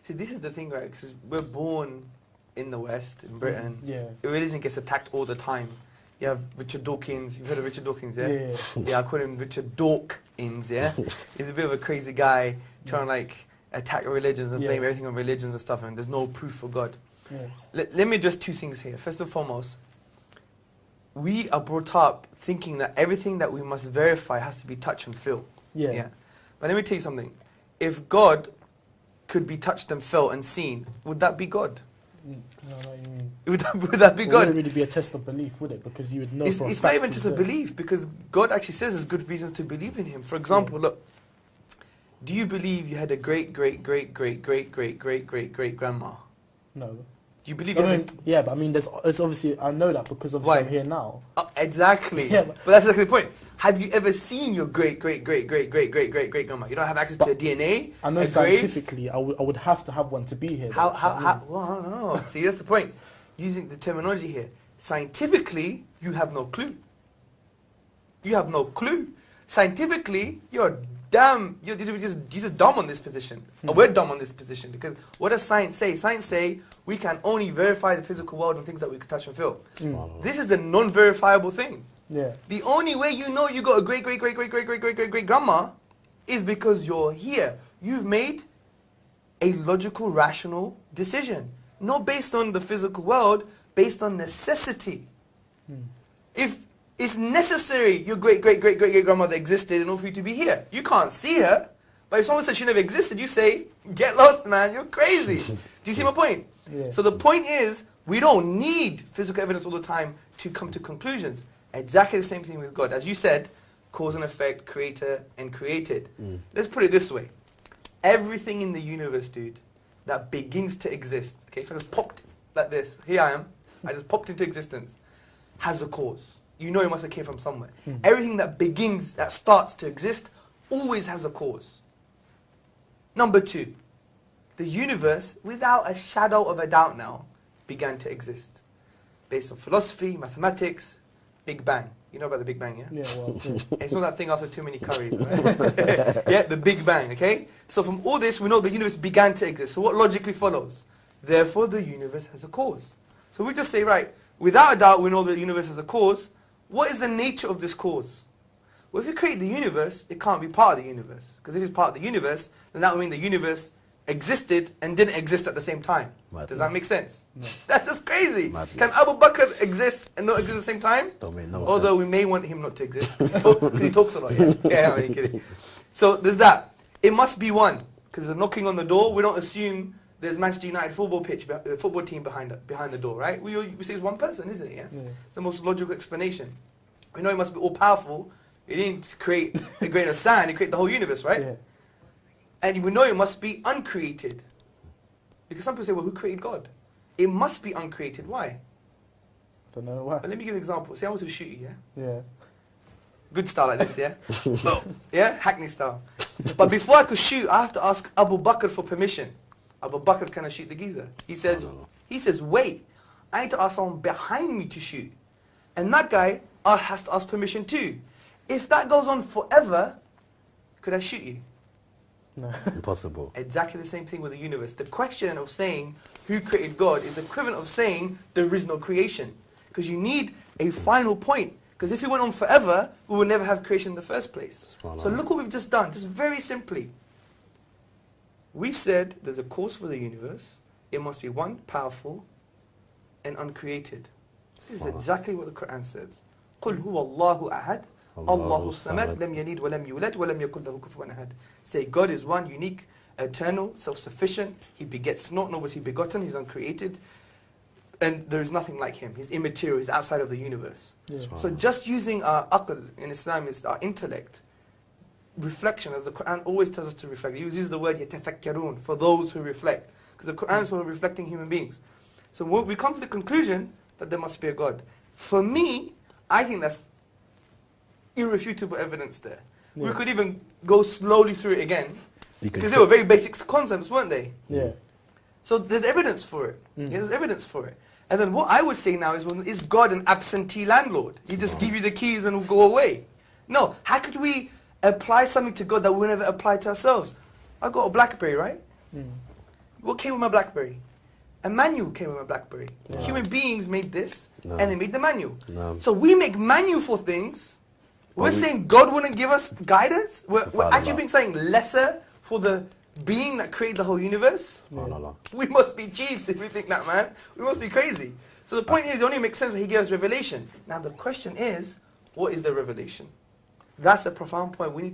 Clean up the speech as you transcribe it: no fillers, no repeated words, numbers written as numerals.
See, this is the thing, right? Because we're born in the West, in Britain. Yeah. Religion gets attacked all the time. You have Richard Dawkins. You've heard of Richard Dawkins, yeah? Yeah. Yeah, I call him Richard Dawkins, yeah? He's a bit of a crazy guy trying to, like, attack religions and blame everything on religions and stuff, and there's no proof for God. Yeah. Let me address two things here. First and foremost, we are brought up thinking that everything that we must verify has to be touch and feel. Yeah. But let me tell you something. If God could be touched and felt and seen, would that be God? No, what you mean. Would that be It God? wouldn't really be a test of belief, would it? Because you would know for a It's fact not even he's just a there. belief, because God actually says there's good reasons to believe in Him. For example, look, do you believe you had a great grandma? No. Do you believe you I had mean, yeah, but I mean, there's obviously, I know that because obviously Why? I'm here now. Exactly. Yeah, but that's exactly the point. Have you ever seen your great grandma? You don't have access to her DNA. I know her scientifically, I would have to have one to be here. How? though, so I mean, Well, I don't know. See, that's the point. Using the terminology here, scientifically, you have no clue. You have no clue. Scientifically, you're just dumb on this position. Or we're dumb on this position, because what does science say? Science say we can only verify the physical world on things that we can touch and feel. This is a non-verifiable thing. Yeah. The only way you know you got a great grandma is because you're here. You've made a logical, rational decision, not based on the physical world, based on necessity. If it's necessary your great grandmother existed in order for you to be here, you can't see her. But if someone said she never existed, you say, get lost, man, you're crazy. Do you see my point? Yeah. So the point is, we don't need physical evidence all the time to come to conclusions. Exactly the same thing with God. As you said, cause and effect, creator and created. Let's put it this way. Everything in the universe, dude, that begins to exist, okay, if I just popped like this, here I am, I just popped into existence, has a cause. You know it must have came from somewhere. Everything that begins, that starts to exist, always has a cause. Number two, the universe, without a shadow of a doubt now, began to exist. Based on philosophy, mathematics, Big Bang. You know about the Big Bang, yeah? Yeah, well, yeah. It's not that thing after too many curries, right? Yeah, the Big Bang, okay? So from all this, we know the universe began to exist. So what logically follows? Therefore, the universe has a cause. So we just say, right, without a doubt, we know the universe has a cause. What is the nature of this cause? Well, if you create the universe, it can't be part of the universe. Because if it's part of the universe, then that would mean the universe existed and didn't exist at the same time. Madness. Does that make sense? No. That's just crazy. Madness. Can Abu Bakr exist and not exist at the same time? Don't make no Although we sense. may want him not to exist, because he talks a lot, yeah? Yeah, I'm kidding. So there's that. It must be one, because they're knocking on the door. We don't assume there's Manchester United football team behind the door, right? We say it's one person, isn't it, yeah? It's the most logical explanation. We know it must be all-powerful. He didn't create a grain of sand, he created the whole universe, right? Yeah. And we know it must be uncreated. Because some people say, well, who created God? It must be uncreated. Why? Don't know why. But let me give you an example. Say I want to shoot you, yeah? Yeah. Good style like this, yeah? Yeah? Hackney style. But before I could shoot, I have to ask Abu Bakr for permission. Abu Bakr, can I shoot the geezer? He says, wait, I need to ask someone behind me to shoot. And that guy has to ask permission too. If that goes on forever, could I shoot you? No. Impossible. Exactly the same thing with the universe. The question of saying who created God is equivalent of saying there is no creation. Because you need a final point. Because if it went on forever, we would never have creation in the first place. So look what we've just done, just very simply. We've said there's a cause for the universe. It must be one, powerful, and uncreated. This is exactly what the Quran says. قُلْ هُوَ اللَّهُ أَحَدٌ اللَّهُ الصَّمَدُ لَمْ يَلِدْ وَلَمْ يُولَدْ وَلَمْ يَكُنْ لَهُ كُفُوًا أَحَدٌ. Say God is one, unique, eternal, self-sufficient. He begets not, nor was he begotten. He's uncreated. And there is nothing like him. He's immaterial. He's outside of the universe. Yeah. So just using our aql in Islam is our intellect. Reflection, as the Quran always tells us to reflect. He uses the word يَتَفَكَّرُونَ, for those who reflect. Because the Quran is sort of reflecting human beings. So when we come to the conclusion that there must be a God. For me, I think that's irrefutable evidence there. Yeah. We could even go slowly through it again. You can Because they were very basic concepts, weren't they? Yeah. So there's evidence for it. Yeah, there's evidence for it. And then what I would say now is, well, is God an absentee landlord? He just give you the keys and will go away. No. How could we apply something to God that we'll never apply to ourselves? I got a BlackBerry, right? What came with my BlackBerry? A manual came with my BlackBerry. No. Human beings made this, No. and they made the manual. No. So we make manual for things. But We're saying God wouldn't give us guidance. We're actually Subhanallah. being saying lesser for the being that created the whole universe. Subhanallah. We must be chiefs if we think that, man. We must be crazy. So the point is, it only makes sense that he gave us revelation. Now the question is, what is the revelation? That's a profound point. We need